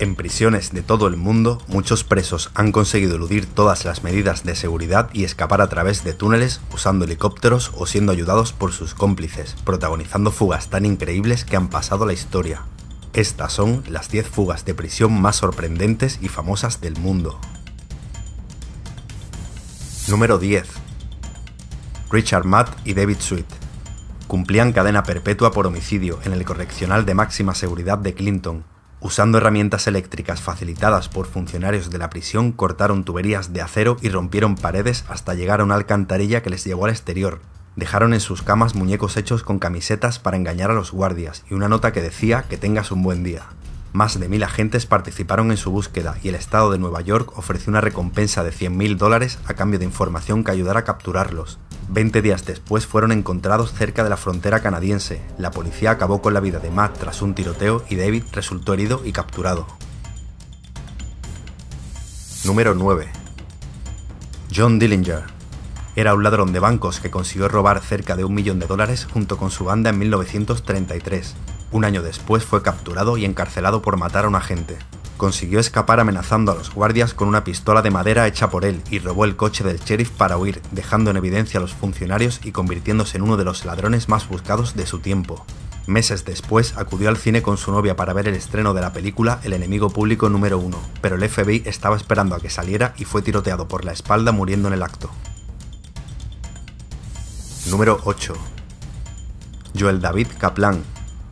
En prisiones de todo el mundo, muchos presos han conseguido eludir todas las medidas de seguridad y escapar a través de túneles usando helicópteros o siendo ayudados por sus cómplices, protagonizando fugas tan increíbles que han pasado a la historia. Estas son las 10 fugas de prisión más sorprendentes y famosas del mundo. Número 10. Richard Matt y David Sweet. Cumplían cadena perpetua por homicidio en el correccional de máxima seguridad de Clinton. Usando herramientas eléctricas facilitadas por funcionarios de la prisión, cortaron tuberías de acero y rompieron paredes hasta llegar a una alcantarilla que les llevó al exterior. Dejaron en sus camas muñecos hechos con camisetas para engañar a los guardias y una nota que decía que tengas un buen día. Más de 1000 agentes participaron en su búsqueda y el estado de Nueva York ofreció una recompensa de $100.000 a cambio de información que ayudara a capturarlos. 20 días después fueron encontrados cerca de la frontera canadiense. La policía acabó con la vida de Matt tras un tiroteo y David resultó herido y capturado. Número 9. John Dillinger. Era un ladrón de bancos que consiguió robar cerca de $1 millón junto con su banda en 1933. Un año después fue capturado y encarcelado por matar a un agente. Consiguió escapar amenazando a los guardias con una pistola de madera hecha por él y robó el coche del sheriff para huir, dejando en evidencia a los funcionarios y convirtiéndose en uno de los ladrones más buscados de su tiempo. Meses después acudió al cine con su novia para ver el estreno de la película El enemigo público número 1, pero el FBI estaba esperando a que saliera y fue tiroteado por la espalda muriendo en el acto. Número 8. Joel David Kaplan.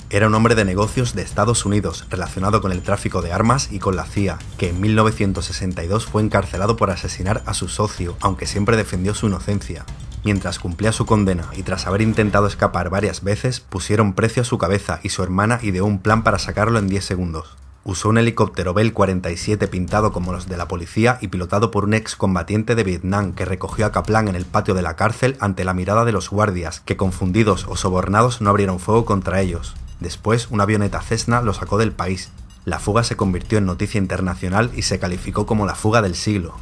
Era un hombre de negocios de Estados Unidos relacionado con el tráfico de armas y con la CIA, que en 1962 fue encarcelado por asesinar a su socio, aunque siempre defendió su inocencia. Mientras cumplía su condena y tras haber intentado escapar varias veces, pusieron precio a su cabeza y su hermana ideó un plan para sacarlo en 10 segundos. Usó un helicóptero Bell 47 pintado como los de la policía y pilotado por un excombatiente de Vietnam que recogió a Kaplan en el patio de la cárcel ante la mirada de los guardias, que confundidos o sobornados no abrieron fuego contra ellos. Después, una avioneta Cessna lo sacó del país. La fuga se convirtió en noticia internacional y se calificó como la fuga del siglo.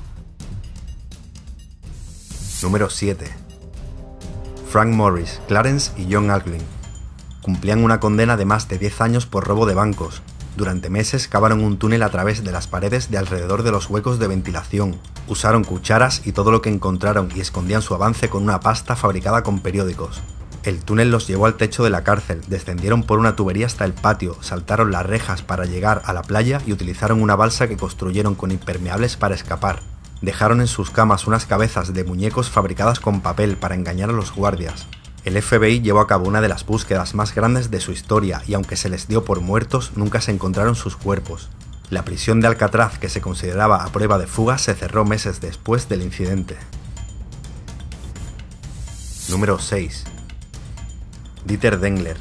Número 7. Frank Morris, Clarence y John Alglin. Cumplían una condena de más de 10 años por robo de bancos. Durante meses cavaron un túnel a través de las paredes de alrededor de los huecos de ventilación. Usaron cucharas y todo lo que encontraron y escondían su avance con una pasta fabricada con periódicos. El túnel los llevó al techo de la cárcel, descendieron por una tubería hasta el patio, saltaron las rejas para llegar a la playa y utilizaron una balsa que construyeron con impermeables para escapar. Dejaron en sus camas unas cabezas de muñecos fabricadas con papel para engañar a los guardias. El FBI llevó a cabo una de las búsquedas más grandes de su historia y aunque se les dio por muertos, nunca se encontraron sus cuerpos. La prisión de Alcatraz, que se consideraba a prueba de fuga, se cerró meses después del incidente. Número 6. Dieter Dengler.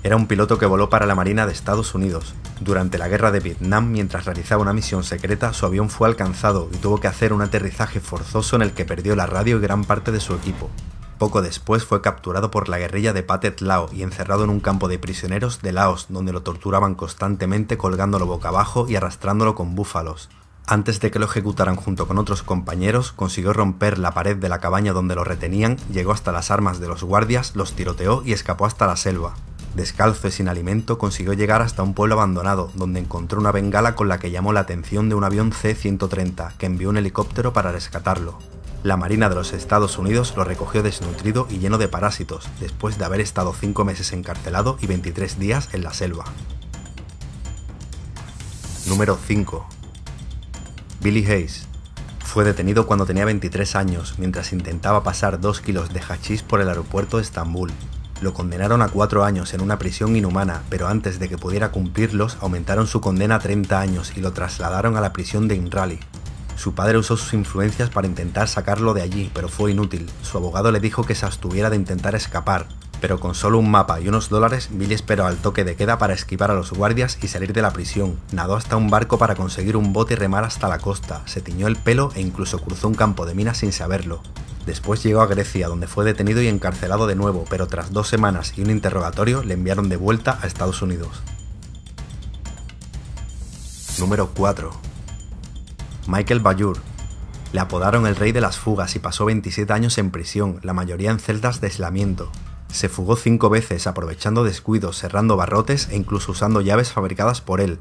Era un piloto que voló para la Marina de Estados Unidos. Durante la guerra de Vietnam, mientras realizaba una misión secreta, su avión fue alcanzado y tuvo que hacer un aterrizaje forzoso en el que perdió la radio y gran parte de su equipo. Poco después fue capturado por la guerrilla de Pathet Lao y encerrado en un campo de prisioneros de Laos, donde lo torturaban constantemente colgándolo boca abajo y arrastrándolo con búfalos. Antes de que lo ejecutaran junto con otros compañeros, consiguió romper la pared de la cabaña donde lo retenían, llegó hasta las armas de los guardias, los tiroteó y escapó hasta la selva. Descalzo y sin alimento, consiguió llegar hasta un pueblo abandonado, donde encontró una bengala con la que llamó la atención de un avión C-130, que envió un helicóptero para rescatarlo. La Marina de los Estados Unidos lo recogió desnutrido y lleno de parásitos, después de haber estado 5 meses encarcelado y 23 días en la selva. Número 5. Billy Hayes. Fue detenido cuando tenía 23 años, mientras intentaba pasar 2 kilos de hachís por el aeropuerto de Estambul. Lo condenaron a 4 años en una prisión inhumana, pero antes de que pudiera cumplirlos, aumentaron su condena a 30 años y lo trasladaron a la prisión de Inrally. Su padre usó sus influencias para intentar sacarlo de allí, pero fue inútil. Su abogado le dijo que se abstuviera de intentar escapar, pero con solo un mapa y unos $, Billy esperó al toque de queda para esquivar a los guardias y salir de la prisión. Nadó hasta un barco para conseguir un bote y remar hasta la costa, se tiñó el pelo e incluso cruzó un campo de minas sin saberlo. Después llegó a Grecia, donde fue detenido y encarcelado de nuevo, pero tras 2 semanas y un interrogatorio le enviaron de vuelta a Estados Unidos. Número 4. Michael Ballur. Le apodaron el rey de las fugas y pasó 27 años en prisión, la mayoría en celdas de aislamiento. Se fugó 5 veces aprovechando descuidos, cerrando barrotes e incluso usando llaves fabricadas por él.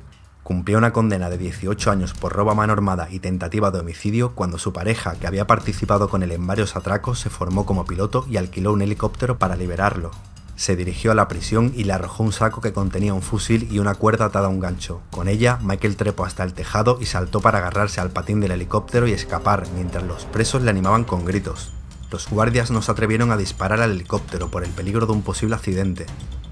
Cumplía una condena de 18 años por robo a mano armada y tentativa de homicidio cuando su pareja, que había participado con él en varios atracos, se formó como piloto y alquiló un helicóptero para liberarlo. Se dirigió a la prisión y le arrojó un saco que contenía un fusil y una cuerda atada a un gancho. Con ella, Michael trepó hasta el tejado y saltó para agarrarse al patín del helicóptero y escapar, mientras los presos le animaban con gritos. Los guardias no se atrevieron a disparar al helicóptero por el peligro de un posible accidente.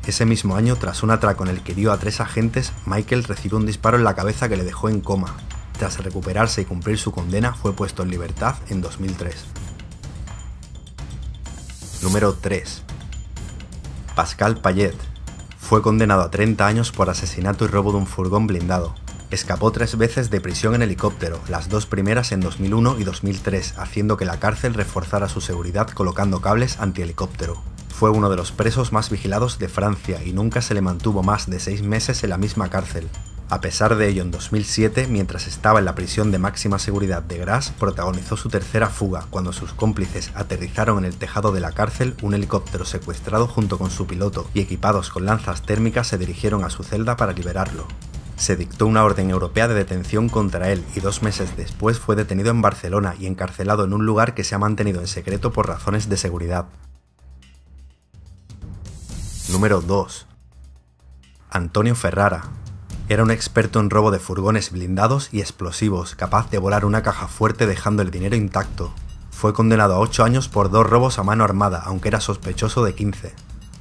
Ese mismo año, tras un atraco en el que hirió a 3 agentes, Michael recibió un disparo en la cabeza que le dejó en coma. Tras recuperarse y cumplir su condena, fue puesto en libertad en 2003. Número 3. Pascal Payet. Fue condenado a 30 años por asesinato y robo de un furgón blindado. Escapó 3 veces de prisión en helicóptero, las 2 primeras en 2001 y 2003, haciendo que la cárcel reforzara su seguridad colocando cables antihelicóptero. Fue uno de los presos más vigilados de Francia y nunca se le mantuvo más de 6 meses en la misma cárcel. A pesar de ello, en 2007, mientras estaba en la prisión de máxima seguridad de Gras, protagonizó su tercera fuga, cuando sus cómplices aterrizaron en el tejado de la cárcel un helicóptero secuestrado junto con su piloto y equipados con lanzas térmicas se dirigieron a su celda para liberarlo. Se dictó una orden europea de detención contra él y 2 meses después fue detenido en Barcelona y encarcelado en un lugar que se ha mantenido en secreto por razones de seguridad. Número 2. Antonio Ferrara. Era un experto en robo de furgones blindados y explosivos, capaz de volar una caja fuerte dejando el dinero intacto. Fue condenado a 8 años por 2 robos a mano armada, aunque era sospechoso de 15.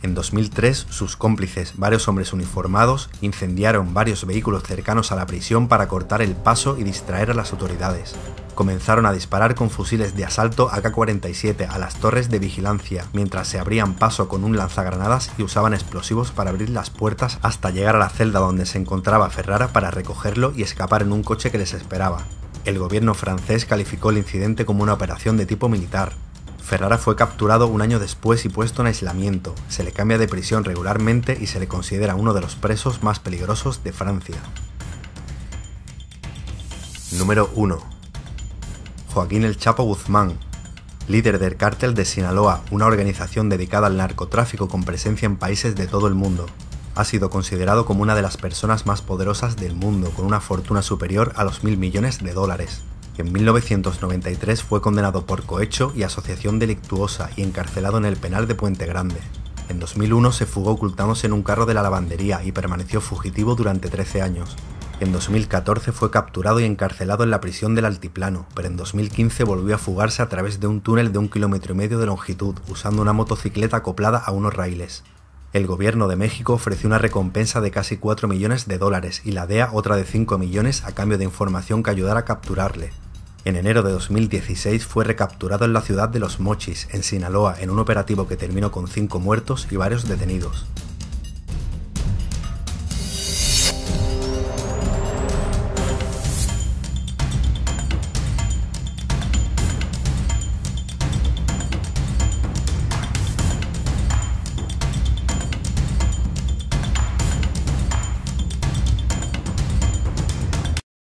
En 2003, sus cómplices, varios hombres uniformados, incendiaron varios vehículos cercanos a la prisión para cortar el paso y distraer a las autoridades. Comenzaron a disparar con fusiles de asalto AK-47 a las torres de vigilancia, mientras se abrían paso con un lanzagranadas y usaban explosivos para abrir las puertas hasta llegar a la celda donde se encontraba Ferrara para recogerlo y escapar en un coche que les esperaba. El gobierno francés calificó el incidente como una operación de tipo militar. Ferrara fue capturado un año después y puesto en aislamiento, se le cambia de prisión regularmente y se le considera uno de los presos más peligrosos de Francia. Número 1. Joaquín El Chapo Guzmán, líder del Cártel de Sinaloa, una organización dedicada al narcotráfico con presencia en países de todo el mundo. Ha sido considerado como una de las personas más poderosas del mundo, con una fortuna superior a los $1.000 millones. En 1993 fue condenado por cohecho y asociación delictuosa y encarcelado en el penal de Puente Grande. En 2001 se fugó ocultándose en un carro de la lavandería y permaneció fugitivo durante 13 años. En 2014 fue capturado y encarcelado en la prisión del Altiplano, pero en 2015 volvió a fugarse a través de un túnel de 1,5 kilómetros de longitud, usando una motocicleta acoplada a unos raíles. El gobierno de México ofreció una recompensa de casi $4 millones y la DEA otra de 5 millones a cambio de información que ayudara a capturarle. En enero de 2016 fue recapturado en la ciudad de Los Mochis, en Sinaloa, en un operativo que terminó con 5 muertos y varios detenidos.